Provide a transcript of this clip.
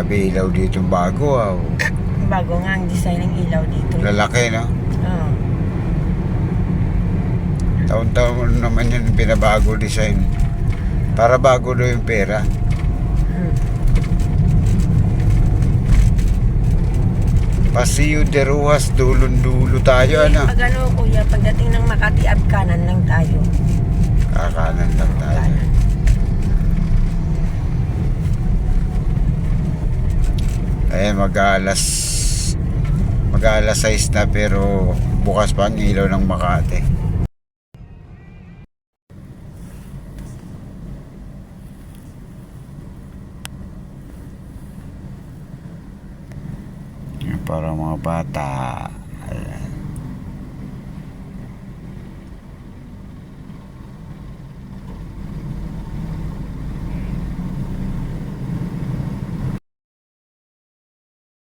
Grabe, ilaw dito bago, ah. Bago nga ang design ng ilaw dito. Lalaki, no? Oo. Taon-taon naman yun pinabago design. Para bago daw yung pera. Paseo de Ruas, dulon-dulo tayo, ano? Pag ano, kuya, pagdating ng Makati, kanan lang tayo. Kakanan lang tayo. Kanan. Ayan, mag-aalas 6 na pero bukas pa ang ilaw ng Makati. Yan, para mga bata.